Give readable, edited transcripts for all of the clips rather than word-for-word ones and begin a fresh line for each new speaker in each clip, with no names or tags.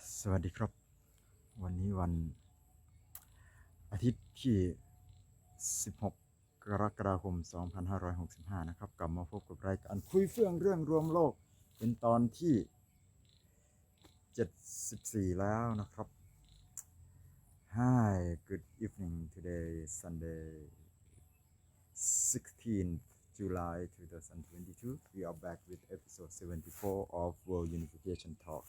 สวัสดีครับวันนี้วันอาทิตย์ที่16กรกฎาคม2565นะครับกลับมาพบกับรายการคุยเฟื่องเรื่องรวมโลกเป็นตอนที่74แล้วนะครับ Hi good evening today Sunday 16th July 2022 we are back with episode 74 of World Unification Talk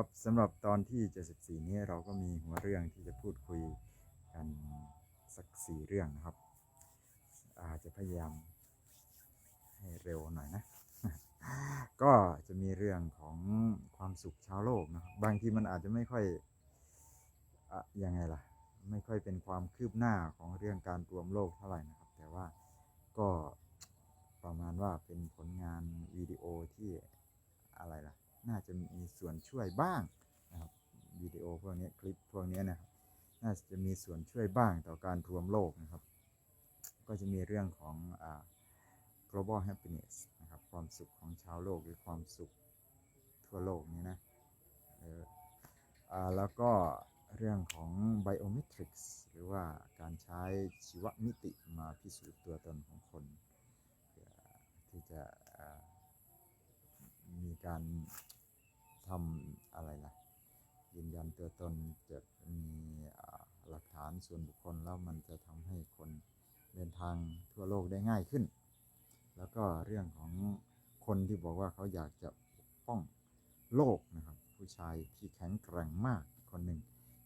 ครับสำหรับตอนที่74นี้เราก็มีหัวเรื่องที่จะพูดคุยกันสัก4เรื่องนะครับอาจจะพยายามให้เร็วหน่อยนะ ก็จะมีเรื่องของความสุขชาวโลกนะครับบางทีมันอาจจะไม่ค่อยยังไงล่ะไม่ค่อยเป็นความคืบหน้าของเรื่องการรวมโลกเท่าไหร่นะครับแต่ว่าก็ประมาณว่าเป็นผลงานวิดีโอที่อะไรล่ะน่าจะมีส่วนช่วยบ้างนะครับวิดีโอพวกนี้คลิปพวกนี้นะครับน่าจะมีส่วนช่วยบ้างต่อการรวมโลกนะครับก็จะมีเรื่องของglobal happiness นะครับความสุขของชาวโลกหรือความสุขทั่วโลกนี้นะแล้วก็เรื่องของ biometrics หรือว่าการใช้ชีวมิติมาพิสูจน์ตัวตนของคนเพื่อที่จะมีการทำอะไรล่ะยืนยันตัวตนจะมีหลักฐานส่วนบุคคลแล้วมันจะทำให้คนเดินทางทั่วโลกได้ง่ายขึ้นแล้วก็เรื่องของคนที่บอกว่าเขาอยากจะปกป้องโลกนะครับผู้ชายที่แข็งแกร่งมากคนหนึ่ง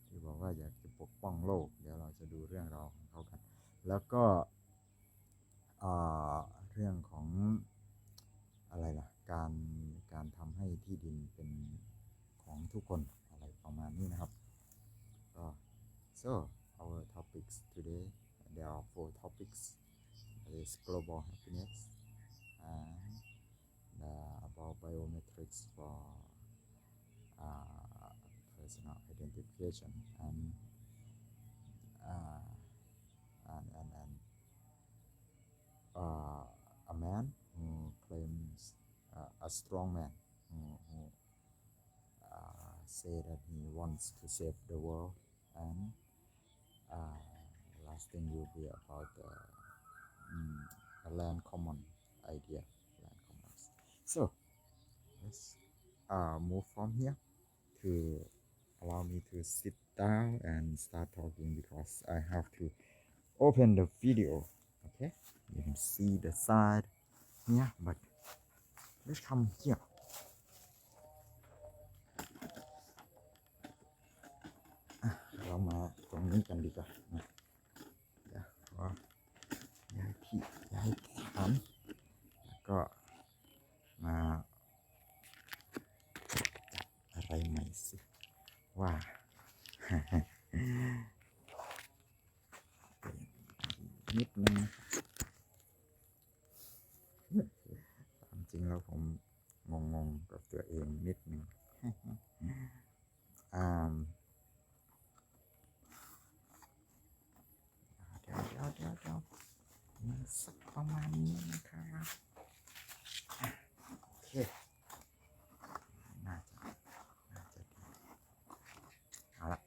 ที่บอกว่าอยากจะปกป้องโลกเดี๋ยวเราจะดูเรื่องราวของเขากันแล้วก็เรื่องของอะไรล่ะการทำให้ที่ดินเป็นของทุกคนอะไรประมาณนี้นะครับก็ so our topics today there are 4 topics there is global happiness and about biometrics for personal identification and uh, and a man who claims a strong man who say that he wants to save the world and last thing will be about a land common idea land commons so let's move from here to allow me to sit down and start talking because I have to open the video okay you can see the side here but let's come hereเรามาตรงนี้กันดีกว่านะเดี๋ยวว่าย้ายที่ย้ายฐานแล้วก็มาจัดอะไรใหม่สิว่านิดนึงตามจริงแล้วผมงงกับตัวเองนิดนึงเดี๋ยวมันสักประมาณนี้นะครับโอเคน่าจะดีเอาละ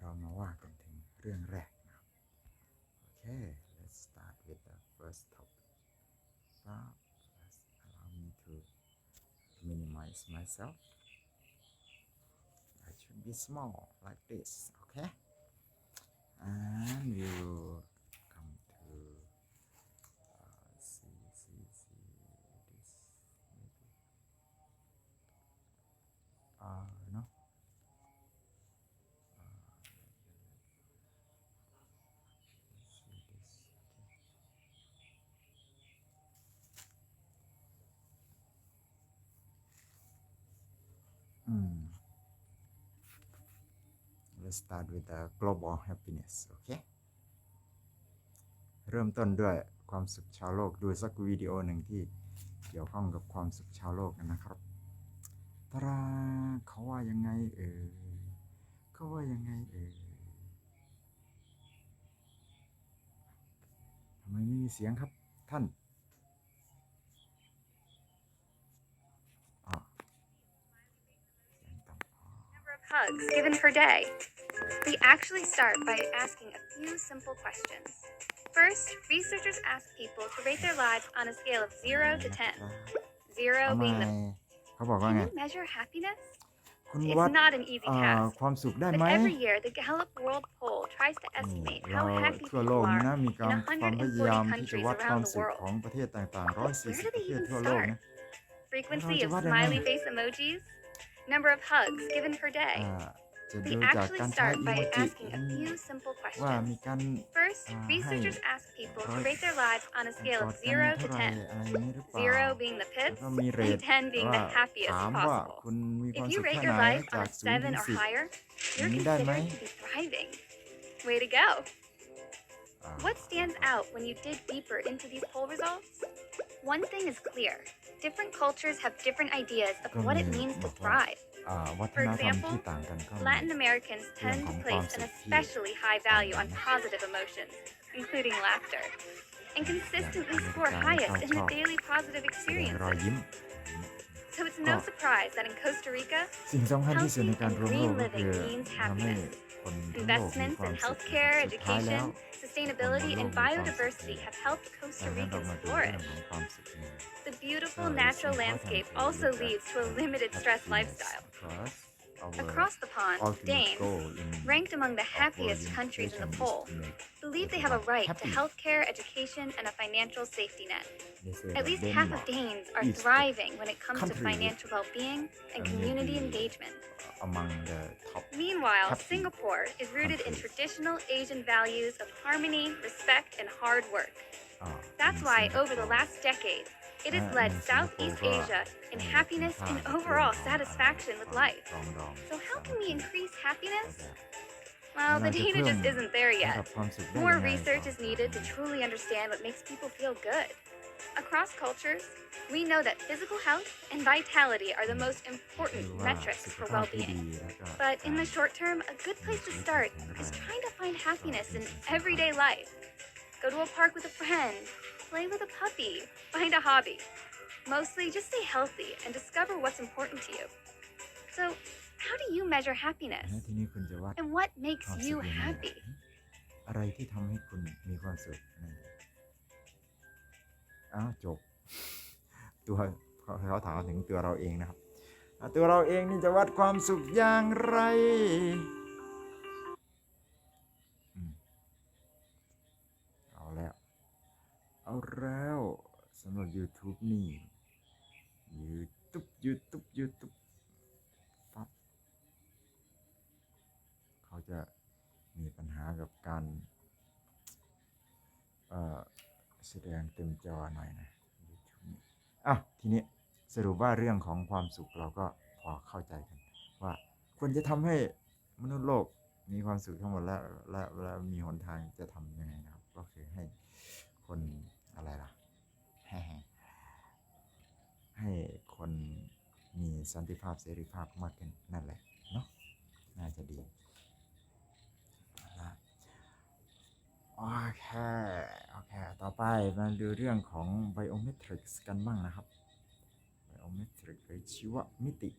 เรามาว่ากันถึงเรื่องแรกนะครับโอเค let's start with the first topic first allow me to minimize myself I should be small like this okay and we will come to see this maybe no see this okay let's start with the global happiness okay เริ่มต้นด้วยความสุขชาวโลกดูสักวิดีโอหนึ่งที่เกี่ยวข้องกับความสุขชาวโลกนะครับตราเขาว่ายังไงเขาว่ายังไงทำไมไม่มีเสียงครับท่าน
hugs given per day. We actually start by asking a few simple questions. First, researchers ask people to rate their lives on a scale of 0 to 10.
เอา
0
ใหม่
being the...
เขาบอกว่า
Can
ไง
you measure happiness?
คุณ
It's
วัด
not an easy task.
ความสุขได้
But
ไหม
every year, the Gallup World Poll tries to
นี่
estimate
เรา
how happy
ทั่วโล
people
กนี้
are
นะมี
in
ความพยายาม
140
ที่จะ
countries
วัดความ
around the
สุข
world.
ของประเทศต่างๆ
Where
140
do
ประ
they
เทศ
even
ทั่วโลก
start?
นะ
Frequency of
How do you
smiley
know?
face emojis? Number of hugs given per day?
จะ
We
ดูจาก
actually
การใช้
start
อี
by
โมจิ
asking a few simple
ว่ามี
questions.
การ
First,
ให้
researchers ask people to
ร้อย
rate their lives on a
ก
scale
อ
of
ดกัน
0 to
เท่าไหร่
10.
อะไรอย่างนี้หรือเปล่า
0 being the
แล้ว
pits
ก็มีเร
and
ท
10 being
ว่า
the happiest
ถามว่า
possible.
คุณมีควา
If
ม
you
สุข
rate
แค่
your
ไหน
life on
จาก
a
0 ถึง
7 or
10
higher,
อย่า
you're
งนี้ได้ไหม
considered to be thriving. Way to go. What stands out when you dig deeper into these poll results? One thing is clear. Different cultures have different ideas of what it means to thrive.
วัฒ
For
นธรรม
example,
ที่ต่างกันก็มี
Latin Americans tend to place an especially high value on positive emotions, including laughter, and consistently score highest in the daily positive
แสดงรอย
experiences.
ยิ้ม
So it's no surprise that in Costa Rica,
สิ่งสำคัญที่สุด
healthy
ในการ
and
รวมโล
green
กก็
living
คือ
means
ทำให้
happiness.
คนทั้งโลกมี
Investments
ควา
in
มสุข
healthcare,
สุดท้ายแล้ว
education, sustainability, and biodiversity have helped
ดั
Costa
งนั้นเรา
Ricans
มาดูเรื่อง
flourish.
ของความสุขเนี่ย
The beautiful natural landscape also leads to a limited stress lifestyle. Across the pond, Danes, ranked among the happiest countries in the poll, believe they have a right to healthcare, education, and a financial safety net. At least half of Danes are thriving when it comes to financial well-being and community engagement.
among the top
Meanwhile,
happy
Singapore is rooted in
countries.
traditional Asian values of harmony, respect, and hard work.
อ่า
That's
ใน
why
สิงคโป
over the
ร์
last decade, it has
และ
led
ในสิงคโปร์
Southeast
ก็
Asia in
มี
happiness
คุณ
and
ค่าในเรื่อง
overall
ของ
satisfaction with
ความ
life.
ปรองดอง
So how
สา
can
มัค
we
คี
increase
ก็
happiness?
จะ
Well,
เรา
the
จะ
data
เพิ่ม
just isn't there
ระดั
yet.
บความสุขได้
More
ยังไง
research
ต่อ
is needed to truly understand what makes people feel good. Across cultures, we know that physical health and vitality are the most
หรื
important
อว่า
metrics
สุข
for
ภาพที่ดี
well-being.
แล้วก็
But
กา
in
ร
the short term, a good place to start is trying to find happiness in everyday life. Go to a park with a friend, play with a puppy, find a hobby. Mostly, just stay healthy and discover what's important to you. So, how do you measure
แล้
happiness?
วทีนี้คุณจะวัด
And what makes
ความสุ
you
ขยังไง
happy?
อะไรที่ทำให้คุณมีความสุขนั่นอ้าวจบ ตัวเขาถามถึงตัวเราเองนะครับตัวเราเองนี่จะวัดความสุขอย่างไรเอาแล้วสำหรับ YouTube นี่ YouTube ฟับเขาจะมีปัญหากับการแสดงเต็มจอหน่อยนะ YouTube นี่ทีนี้สรุปว่าเรื่องของความสุขเราก็พอเข้าใจกันว่าควรจะทำให้มนุษย์โลกมีความสุขทั้งหมดและมีหนทางจะทำยังไงนะครับก็คือให้คนอะไรล่ะให้คนมีสันติภาพเสรีภาพมากขึ้นนั่นแหละเนาะน่าจะดีโอเคต่อไปมาดูเรื่องของ biometrics กันบ้างนะครับ biometric หรือชีวมิติ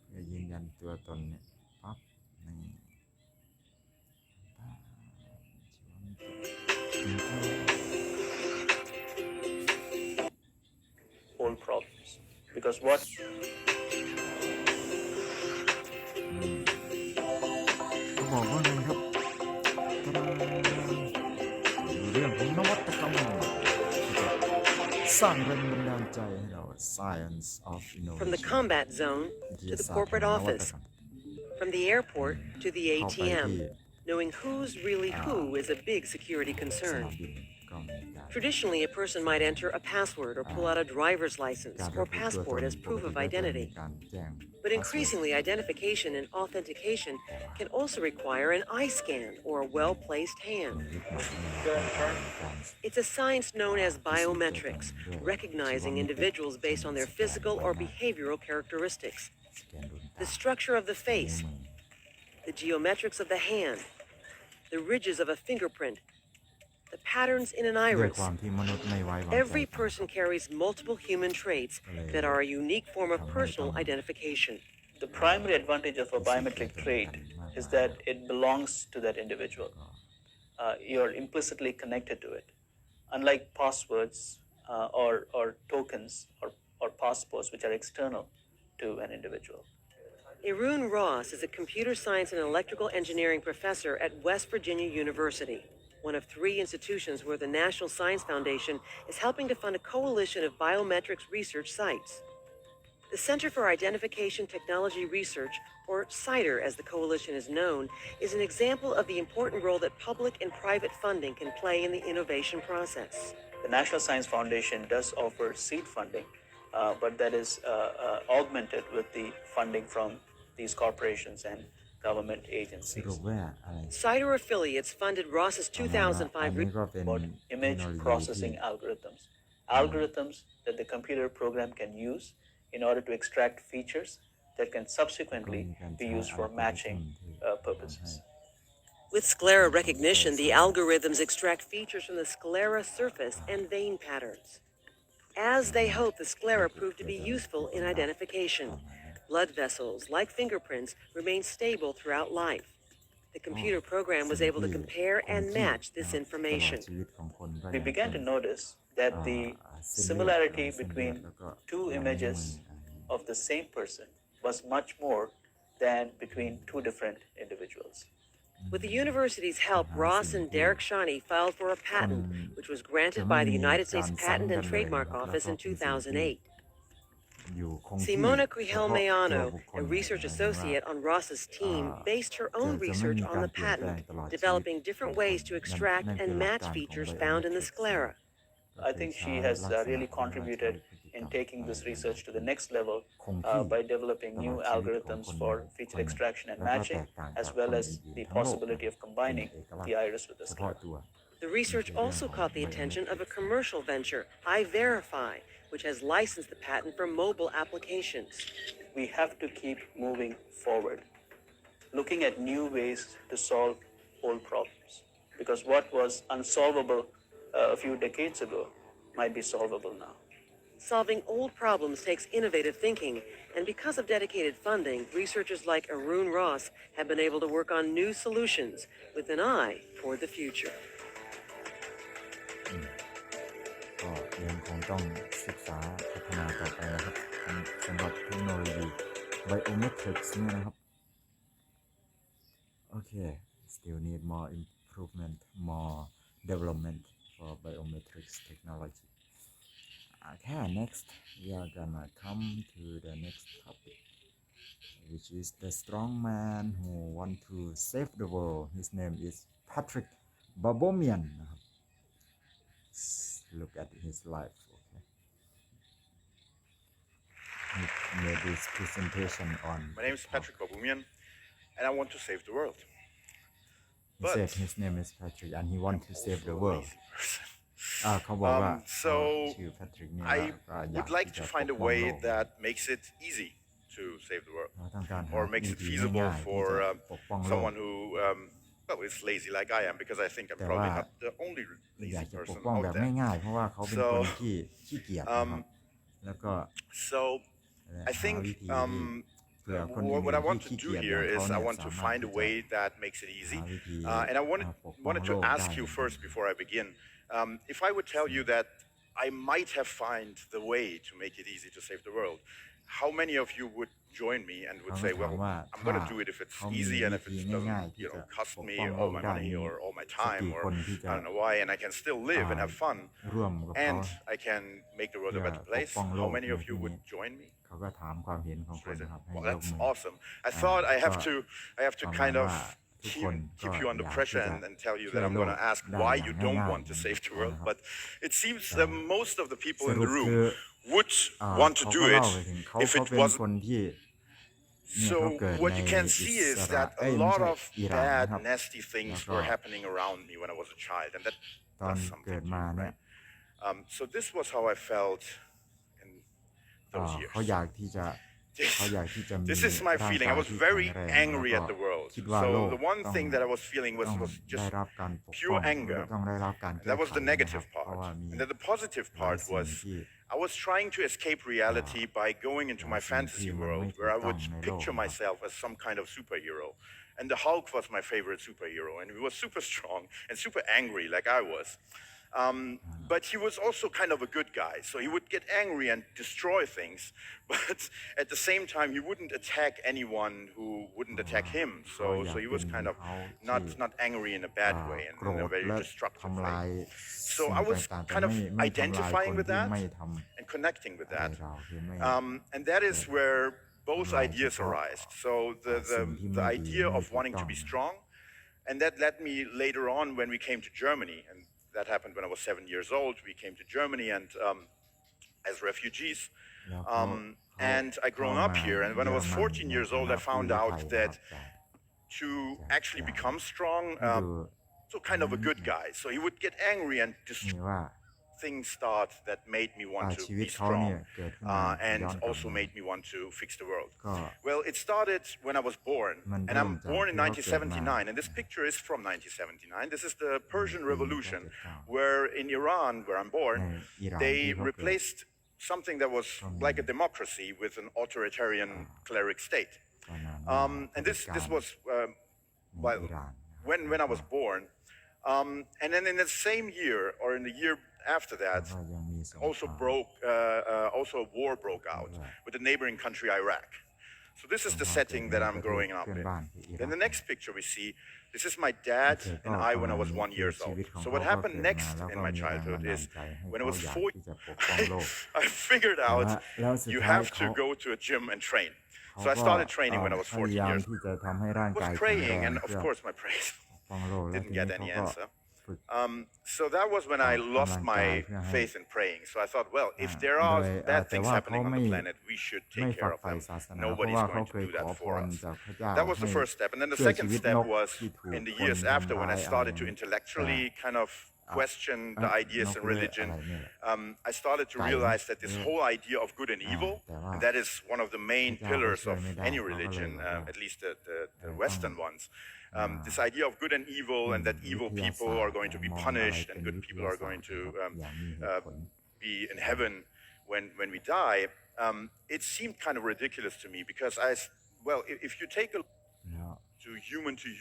เพื่อยืนยันตัวตนเนี่ยปั๊บนี่ชีวมิติ
own problems. Because what
เขาบอกว่าไงครับเรื่องของนวัตกรรมสร้างแรงบันดาลใจให้เรา Science of Innovation
From the combat zone to the corporate office, from the airport to the
เข้าไป
ATM,
ที่
knowing who's really who is a big security
ส
concern.
นามบินก็มีการ
Traditionally, a person might enter a password or pull out a driver's license
การ
or
ระบุตัวต
passport
น
as
ปก
proof
ติ
of
ก็จะมี
identity.
การแจ้ง
But increasingly, identification and authentication can also require an eye scan or a well-placed
ใน
hand.
ยุคใหม่นี้ต้องการการ
It's a science known as biometrics, recognizing individuals based on their physical or behavioral characteristics.
สแกนดวงตา
The structure of the
นิ้ว
face,
มือ
the geometrics of the hand, the ridges of a fingerprint, the patterns in an
ด้วย
iris.
ความที่มนุษย์ไม่ไว้วางใจ
Every person carries multiple human traits that are a unique form of personal identification.
The primary advantage of a biometric trait is that it belongs to that individual. You're implicitly connected to it. Unlike passwords or tokens or passports, which are external to an individual.
Arun Ross is a computer science and electrical engineering professor at West Virginia University, one of 3 institutions where the National Science Foundation is helping to fund a coalition of biometrics research sites. The Center for Identification Technology Research, or CIDR as the coalition is known, is an example of the important role that public and private funding can play in the innovation process.
The National Science Foundation does offer seed funding, but that is augmented with the funding from these corporations and government
ส
agencies.
รุปว่าอะไร
CIDR affiliates funded Ross's
ประมาณว่าอัน
2005
นี้ก็เป็น
About
เทค
image
โนโลยีที่
processing algorithms. Algorithms that the computer program can use in order to extract features that can
ก็
subsequently
มีการ
be
ใช้
used
อัล
for
กอริทึม
matching
ที่
purposes.
ทำให้
With sclera recognition, the algorithms extract features from the sclera surface and vein patterns. As they hope, the sclera proved to be useful in identification. Blood vessels, like fingerprints, remain stable throughout life. The computer program was able to compare and match this
ตลอ
information.
ดชีวิตของคนก็
We
ยัง
began
เป็
to
น
notice that the
เส้นเลือด
similarity
เส้นเลือด
between
แล้วก็
two
ลายนิ้วมือ
images
อะไรอย่างนี้
of the same person was much more than between 2 different individuals.
With the university's help, Ross and Derek Shani filed for a patent, which was granted by the United States Patent and Trademark Office in 2008.
อยู่คงที่
Simona
เฉพาะตัว
Quijel-Mayano,
บุคคล
a research
หมายถึงว่า
associate on Ross's team, based her own research on the patent, developing different ways to extract and match features found in the sclera.
I think she has really contributed in taking this research to the next level by developing new algorithms for feature extraction and matching, as well as the possibility of combining the iris with the
เฉพาะ
sclera.
ตัว
The research also caught the attention of a commercial venture, iVerify, which has licensed the patent for mobile applications.
We have to keep moving forward, looking at new ways to solve old problems, because what was unsolvable a few decades ago might be solvable now.
Solving old problems takes innovative thinking, and because of dedicated funding, researchers like Arun Ross have been able to work on new solutions with an eye toward the future.
ก็ยังคงต้องศึกษาพัฒนาต่อไปนะครับสำหรับเทคโนโลยี biometrics เนี่ยนะครับ โอเค still need more improvement more development for biometrics technology. Okay, next we are gonna come to the next topic, which is the strong man who want to save the world. His name is Patrick Babomian นะครับ Look at his life. Okay, he made this presentation on.
My name is Patrick Babomian, and I want to save the world.
He
But
said his name is Patrick and he want to save the
I'm also a
world.
lazy person.
เขาบอกว่า
so
ชื่อ Patrick เนี่ย
I
ว่าอยาก
would like
ที่
to
จะ
find
ป
a
กป้อง
way
โลก
that makes it easy to save the world,
เราต้องการหา
or makes
วิ
it
ธี
feasible
ง่ายๆที่
for
จะปกป้องโลก
someone who well is lazy like I am, because I think I'm
แต่
probably
ว่า
not the only
อยา
lazy
กจะปก
person
ป้องแบบ
out there.
ง่ายๆ เพราะว่าเขาเป็น
So
คนที่ขี้เกียจนะครับ แล้วก็
So I
หา
think
วิธีที่เผื่อคนอื่น
what I want
ที่
to
ขี้
do
เกียจอย่าง
here
เขา
is
เนี่
I
ย
want to
สามารถ
find
ที่
a
จะ
way that makes it easy.
หาวิธี
And I
ปกป้อง
wanted
โล
to
กได้
ask you first before I begin. If I would tell you that I might have found the way to make it easy to save the world, how many of you would join me and would
เขา
say,
ถาม
well,
ว่า
I'm
ถ้า
going to do it if it's
เขามี
easy and
วิ
if
ธี
it doesn't,
ง่ายๆที่
you
จะ
know, cost
ปก
me
ป้องโล
all
ก
my
ได้
money
มี
or all my
สัก
time
กี่
or
คนที่จะ
I don't know why, and I can still live and have fun
ร่วมกับเขา
and I can make the world a better place. How many of you would join me?
เขาก็ถามความเห็นของคน
Raise it.
นะครับให้
Well,
ยก
that's
มือ
awesome. I thought I have to
ประมาณ
kind of
ว่าทุกคน
keep
ก็
you under
อยากที่
pressure
จะ
and tell you
ช่ว
that
ย
I'm
โลก
going to ask
ได้
why
อย่า
you
ง
don't
ง่าย
want to
ๆ
save the
นะ
world,
ครับ
but it seems that most of the people
ส
in
รุ
the
ป
room
คือ
would
เขา
want to
ก็
do
เล่า
it
ไปถึงเขา
if
เขา
it
เป็น
was
คนที่เนี่ยเขา
so
เกิด
what
ใน
you can
อิ
see
ส
is
รา
that
เอ้
a
ยไม่
lot
ใช่
of
อิหร่าน
bad
นะครับ
nasty things
แล้วก็
were happening around me when I was a child, and that
ตอน
does
เกิด
something to
มา
you,
เนี่ย
right? So this was how I felt in those
เขา
years.
อยากที่จะ เขาอยากที่จะมี
This is my
ร่าง
feeling.
กา
I
ย
was
ที่แข็
very
งแรง
angry
แล้ว
at
ก็
the world.
คิดว่าโล
So
ก
the one
ต้อง
thing that I was feeling
ต้อง
was
ได้
just
รับการปก
pure
ป้อง
anger.
ต้องได้รับการแก้
That was
ไข
the
นะค
negative
รับเพราะ
part.
ว่ามี
And then the positive
หลาย
part
สิ่ง
was
ที่
I was trying to escape reality by going into my fantasy world where I would picture myself as some kind of superhero. And the Hulk was my favorite superhero, and he was super strong and super angry like I was. But he was also kind of a good guy, so he would get angry and destroy things, but at the same time he wouldn't attack anyone who wouldn't attack him. So he was kind of not angry in a bad way and
โกร
in a
ธ
very
และ
destructive
ทำลาย
way.
สิ่ง
I was
ต่างๆแต่
kind of
ไม่ทำลายคน
identifying with
ที่
that
ไม่ทำ
and connecting with
อะไร
that.
เราคือไม่
And that is where both ideas arise. So the idea of wanting to be strong, and that led me later on when we came to Germany, and that happened when I was 7 years old. We came to Germany and as refugees. And I grown up here, and when I was 14 years old, I found out that to actually become strong, so kind of a good guy. So he would get angry and
นี่
destroy
ว่า
things start that made me want to
ชีวิต
be
เขาเนี่ย
strong
เกิดขึ้นมา
and
ย้อนกลับ
also
มา
made me want to fix the world.
ก็
Well, it started when I was born,
มัน
and
เริ่ม
I'm
จาก
born in
ที่เขาเกิดมา
1979, and this picture is from 1979. This is the Persian
ปี
Revolution,
1979
where in Iran, where I'm born,
ในอิหร่าน
they
ที่เขาเกิด
replaced something that was like a democracy with an authoritarian cleric state.
ประมาณว่า
And this
เผด็จการ
was
ใน
well,
อิหร่านนะครับ
when I was born. And then in the same year, or in the year after
แล้ว
that,
ก็ยังมีสงค
also
ราม
also a war broke out with the neighboring country Iraq. So this is the setting that I'm growing up in. Then the next picture we see, this is my dad and I when I was 1 year old. So what happened next in my childhood is when I was 4, I figured out you have to go to a gym and train. So I started training when I was 14 years old.
ที่จะทำให้ร่าง
I
กาย
was
แข็งแรง
praying, and of
เพื่อ
course my prayers
ปกป้องโลกแล้ว
didn't
ทีนี้
get
เขา
any
ก็
answer.
ฝึก
So that was when I lost my faith in praying. So I thought, well, if there are
โดย
bad
แต่
things
ว่า
happening
เขา
on
ไม่
the planet, we should
ไม่
take
ฝั
care
ก
of
ใฝ่
them.
ศาสนาเพราะ
Nobody's
ว่าเขา
going
เค
to
ย
do
ขอ
that
พ
for
ร
us.
จากพระเจ้า
That was the
ให้
first step. And then the
ช่วย
second
ชีวิต
step
นก
was
ที่ถูก
in the
คน
years after
ทำ
when
ร้า
I
ยอะไร
started to
เนี่ย
intellectually kind of question the ideas in
นกเลือก
religion.
อะไรเนี่ย
I started to realize that this whole idea of good and evil,
แต่ว่า
and that is one of the main
พระเจ้าก็
pillars
ช่วย
of
ไม่ได้
any
เขาก็เลย
religion,
บอกว่า
at least the Western ones. This idea of good and evil, and that evil
วิทยา
people
ศาสต
are
ร์
going to be
มองอะไร
punished
เป็
and
น
good
วิท
people
ยา
are
ศาสต
going
ร์
to
นะครับอย่างมีเหตุผล
be in heaven when we die. It seemed kind of ridiculous to me because if you take a look
แล้ว
to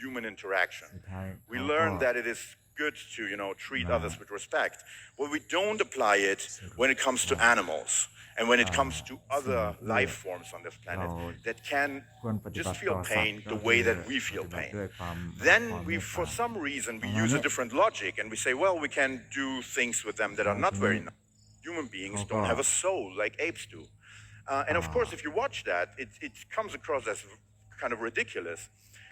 human interaction,
สุดท้าย
we
เขา
learn
ก็
that it is good to treat others with respect. Well, we don't apply it when it comes to animals and when it comes to other life forms on this planet that can
ควรปฏิบั
just
ติ
feel
ต่อสัต
pain
ว์
the
ก็
way
คือ
that we
ป
feel
ฏิบัติ
pain.
ด้วยความ
Then
ความเม
we,
ต
for
ตา
some reason, we use a different logic and we say, well, we can do things with them that are not very nice. Human beings don't have a soul like apes do. And of course, if you watch that, it comes across as kind of ridiculous.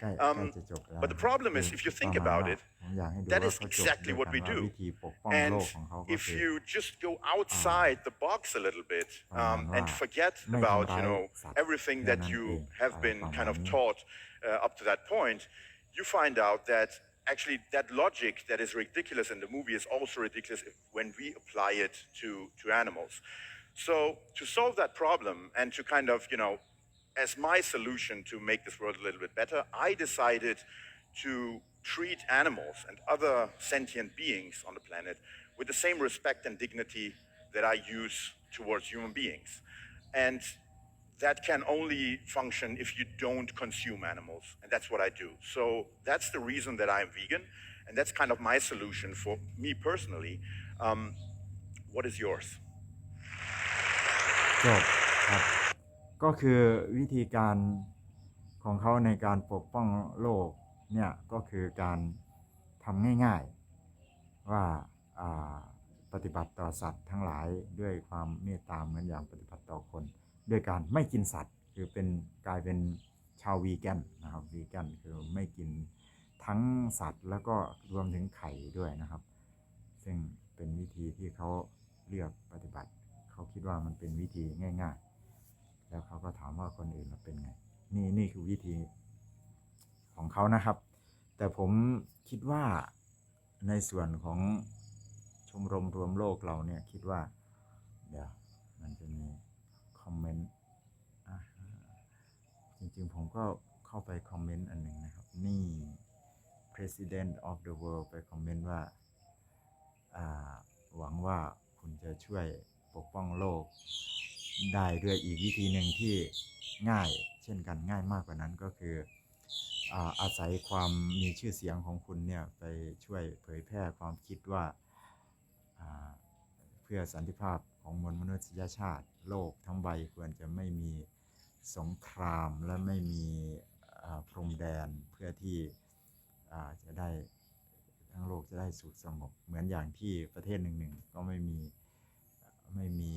ใกล้จะจบแล้ว
But the problem is, if you think about it,
ผมอยากให้ดู
that
ว่า
is
เขาจบ
exactly
ด้วย
what
กัน
we
ว่า
do.
วิธีปกป้อง
And
โลกของเขาก็
if
คือ
you just go outside the box a little bit and forget
ไม่
about
ทำร้ายสัตว์
everything
แค่
that
นั้น
you
เอง
have
อะไร
been
ประมา
kind
ณ
of
นี้
taught up to that point, you find out that actually that logic that is ridiculous in the movie is also ridiculous when we apply it to animals. So to solve that problem and to kind of as my solution to make this world a little bit better, I decided to treat animals and other sentient beings on the planet with the same respect and dignity that I use towards human beings. And that can only function if you don't consume animals. And that's what I do. So that's the reason that I'm vegan. And that's kind of my solution for me personally. What is yours?
จบครับก็คือวิธีการของเขาในการปกป้องโลกเนี่ยก็คือการทำง่ายๆว่าปฏิบัติต่อสัตว์ทั้งหลายด้วยความเมตตาเหมือนอย่างปฏิบัติต่อคนด้วยการไม่กินสัตว์คือกลายเป็นชาววีแกนนะครับวีแกนคือไม่กินทั้งสัตว์แล้วก็รวมถึงไข่ด้วยนะครับซึ่งเป็นวิธีที่เขาเลือกปฏิบัติเขาคิดว่ามันเป็นวิธีง่ายๆแล้วเขาก็ถามว่าคนอื่นเป็นไงนี่คือวิธีของเขานะครับแต่ผมคิดว่าในส่วนของชมรมรวมโลกเราเนี่ยคิดว่าเดี๋ยวมันจะมีคอมเมนต์ จริงๆผมก็เข้าไปคอมเมนต์อันหนึ่งนะครับนี่ President of the World ไปคอมเมนต์ว่าหวังว่าคุณจะช่วยปกป้องโลกได้ด้วยอีกวิธีหนึ่งที่ง่ายเช่นกันง่ายมากกว่านั้นก็คืออาศัยความมีชื่อเสียงของคุณเนี่ยไปช่วยเผยแพร่ความคิดว่าเพื่อสันติภาพของมวลมนุษยชาติโลกทั้งใบควรจะไม่มีสงครามและไม่มีพรมแดนเพื่อที่จะได้ทั้งโลกจะได้สุขสงบเหมือนอย่างที่ประเทศหนึ่งๆก็ไม่มี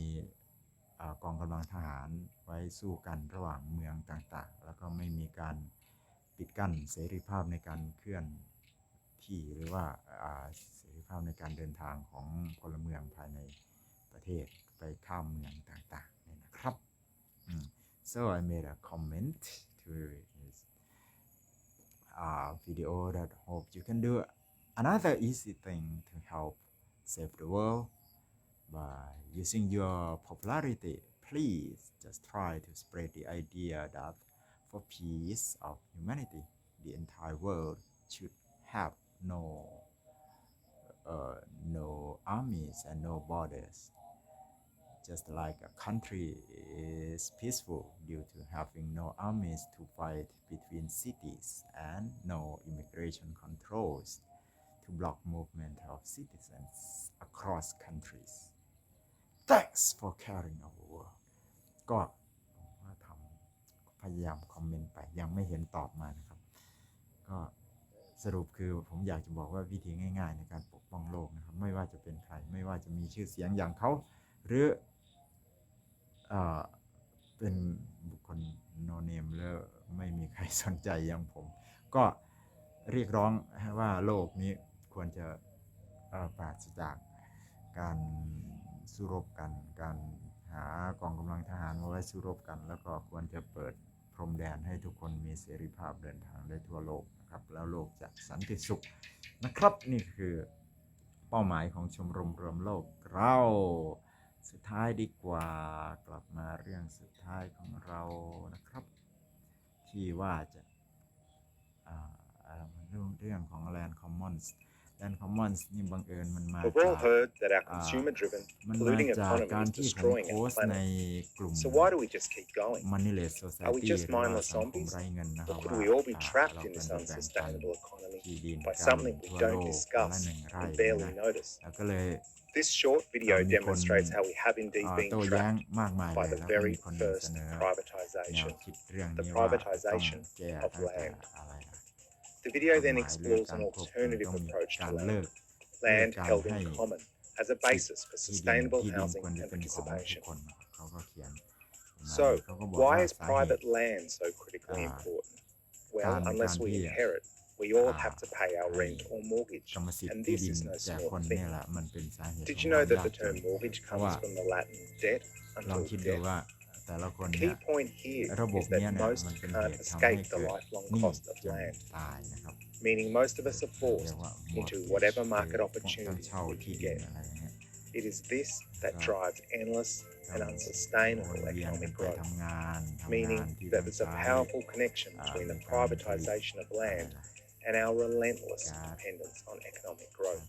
กองกำลังทหารไว้สู้กันระหว่างเมืองต่างๆแล้วก็ไม่มีการปิดกั้นเสรีภาพในการเคลื่อนที่หรือว่าเสรีภาพในการเดินทางของพลเมืองภายในประเทศไปข้ามเมืองต่างๆนี่นะครับSo I made a comment to his video that hope you can do another easy thing to help save the world by using your popularity. Please just try to spread the idea that for peace of humanity, the entire world should have no armies and no borders. Just like a country is peaceful due to having no armies to fight between cities and no immigration controls to block movement of citizens across countries. Thanks for caring our world. ก็พยายามคอมเมนต์ไปยังไม่เห็นตอบมานะครับก็สรุปคือผมอยากจะบอกว่าวิธีง่ายๆในการปกป้องโลกนะครับไม่ว่าจะเป็นใครไม่ว่าจะมีชื่อเสียงอย่างเขาหรือเป็นบุคคลโนเนมแล้วไม่มีใครสนใจอย่างผมก็เรียกร้องว่าโลกนี้ควรจะปราศจากการสู้รบกันการหากองกำลังทหารมาไว้สู้รบกันแล้วก็ควรจะเปิดพรมแดนให้ทุกคนมีเสรีภาพเดินทางได้ทั่วโลกนะครับแล้วโลกจะสันติสุขนะครับนี่คือเป้าหมายของชมรมรวมโลกเราสุดท้ายดีกว่ากลับมาเรื่องสุดท้ายของเรานะครับที่ว่าจะเรื่องของ Land Commons Land Commons นี่บังเอิญมันมาจาก
We've all heard that our consumer-driven, polluting economy is destroying our planet. So why do we just keep going? Are we just mindless zombies? Or could we all be trapped in this unsustainable economy by something we don't discuss and barely notice? This short video demonstrates how we have indeed been trapped by the very first privatization, the privatization of land. The video then explores an alternative approach to land held in common as a basis for sustainable housing and participation. So, why is private land so critically important? Well, unless we inherit, we all have to pay our rent or mortgage, and this is no small thing. Did you know that the term mortgage comes from the Latin debt until death? The key point here is that most can't escape the lifelong cost of land, meaning most of us are forced into whatever market opportunity we can get. It is this that drives endless and unsustainable economic growth, meaning that there's a powerful connection between the privatization of land and our relentless dependence on economic growth.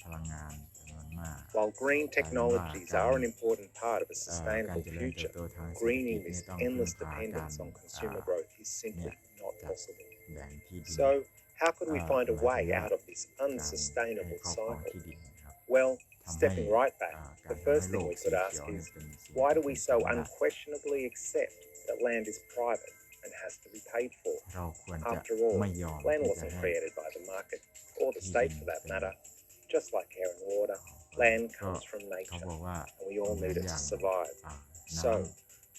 While green technologies are an important part of a sustainable future, greening this endless dependence on consumer growth is simply not possible. So, how could we find a way out of this unsustainable cycle? Well, stepping right back, the first thing we could ask is, why do we so unquestionably accept that land is private and has to be paid for? After all, land wasn't created by the market, or the state for that matter. Just like air and water, land comes from nature, and we all need it to survive. So,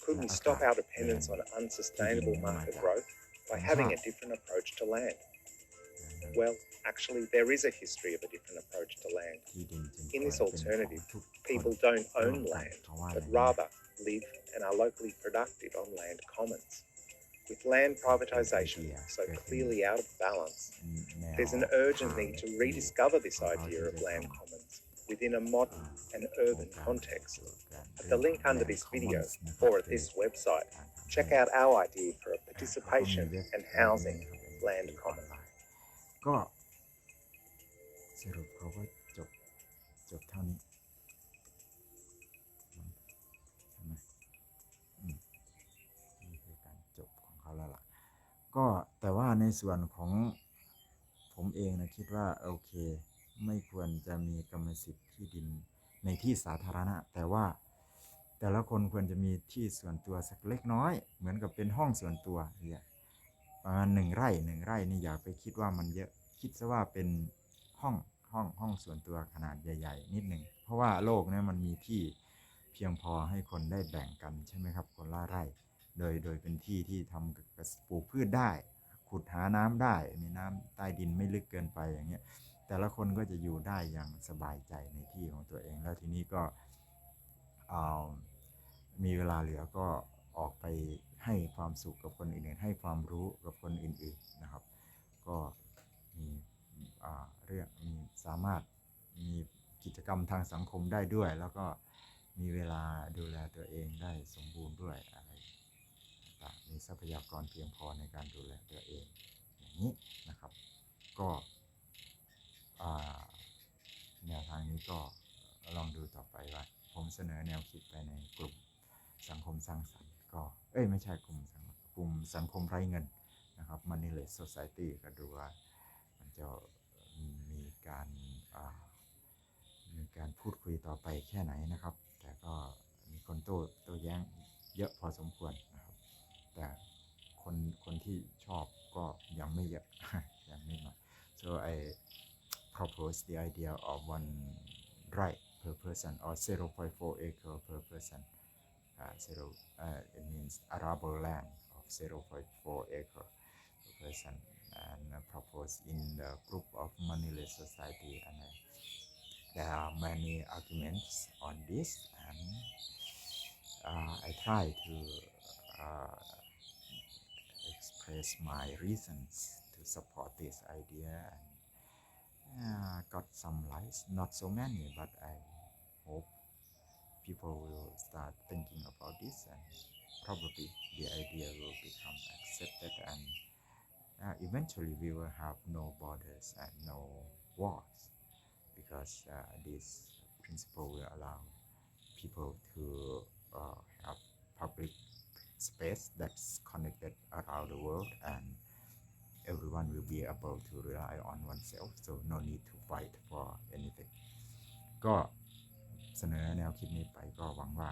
could we stop our dependence on unsustainable market growth by having a different approach to land? Well, actually, there is a history of a different approach to land. In this alternative, people don't own land, but rather live and are locally productive on land commons. With land privatization so clearly out of balance, there's an urgent need to rediscover this idea of land commons within a modern and urban context. At the link under this video or at this website, check out our idea for a dissipation, and housing land common.
ก็สรุปเขาก็จบเท่านี้ใช่ไหมนี่คือการจบของเขาแล้วล่ะก็แต่ว่าในส่วนของผมเองนะคิดว่าโอเคไม่ควรจะมีกรรมสิทธิ์ที่ดินในที่สาธารณะแต่ว่าแต่ละคนควรจะมีที่ส่วนตัวสักเล็กน้อยเหมือนกับเป็นห้องส่วนตัวเนี่ยประมาณ1 ไร่นี่อย่าไปคิดว่ามันเยอะคิดซะว่าเป็นห้องส่วนตัวขนาดใหญ่ๆนิดหนึ่งเพราะว่าโลกเนี่ยมันมีที่เพียงพอให้คนได้แบ่งกันใช่ไหมครับคนละไร่โดยเป็นที่ที่ทำปลูกพืชได้ขุดหาน้ำได้มีน้ำใต้ดินไม่ลึกเกินไปอย่างเงี้ยแต่ละคนก็จะอยู่ได้อย่างสบายใจในที่ของตัวเองแล้วทีนี้ก็มีเวลาเหลือก็ออกไปให้ความสุขกับคนอื่นๆให้ความรู้กับคนอื่นๆนะครับก็มีเรื่องมีสามารถมีกิจกรรมทางสังคมได้ด้วยแล้วก็มีเวลาดูแลตัวเองได้สมบูรณ์ด้วยอะไรต่างๆมีทรัพยากรเพียงพอในการดูแลตัวเองอย่างนี้นะครับก็แนวทางนี้ก็ลองดูต่อไปว่าผมเสนอแนวคิดไปในกลุ่มสังคมสร้างสรรค์ก็ไม่ใช่กลุ่มสังคมไร้เงินนะครับ Moneyless Society ก็ดูว่ามันจะมีการพูดคุยต่อไปแค่ไหนนะครับแต่ก็มีคนโต้แย้งเยอะพอสมควรนะครับแต่คนที่ชอบก็ยังไม่เยอะ ยังไม่มา so I propose the idea of 1 right per person or 0.4 acre per person it means arable land of 0.4 acre per person and proposed in the group of Moneyless Society and there are many arguments on this and I try to express my reasons to support this idea and got some likes, not so many, but I hope people will start thinking about this and probably the idea will become accepted and eventually we will have no borders and no wars because this principle will allow people to have public space that's connected around the world and everyone will be able to rely on oneself so no need to fight for anything ก็เสนอแนวคิดนี้ไปก็หวังว่า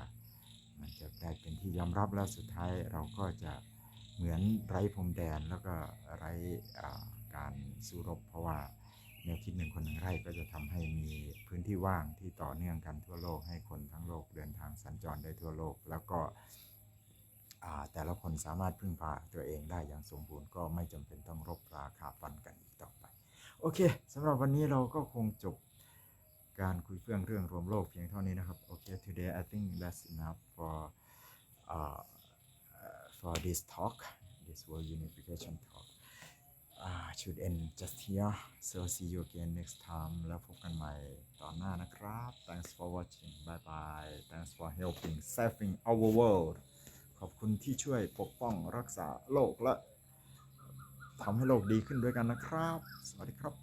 มันจะได้เป็นที่ยอมรับแล้วสุดท้ายเราก็จะเหมือนไร้พรมแดนแล้วก็ไร้การสู้รบเพราะว่าแนวคิด1 คน 1 ไร่ก็จะทำให้มีพื้นที่ว่างที่ต่อเนื่องกันทั่วโลกให้คนทั้งโลกเดินทางสัญจรได้ทั่วโลกแล้วก็แต่ละคนสามารถพึ่งพาตัวเองได้อย่างสมบูรณ์ก็ไม่จำเป็นต้องรบราคาฟันกันอีกต่อไปโอเคสำหรับวันนี้เราก็คงจบการคุยเรื่องรวมโลกเพียงเท่านี้นะครับโอเค today I think that's enough for this talk this world unification talk should end just here so see you again next time แล้วพบกันใหม่ตอนหน้านะครับ thanks for watching bye bye thanks for helping saving our world ขอบคุณที่ช่วยปกป้องรักษาโลกและทำให้โลกดีขึ้นด้วยกันนะครับสวัสดีครับ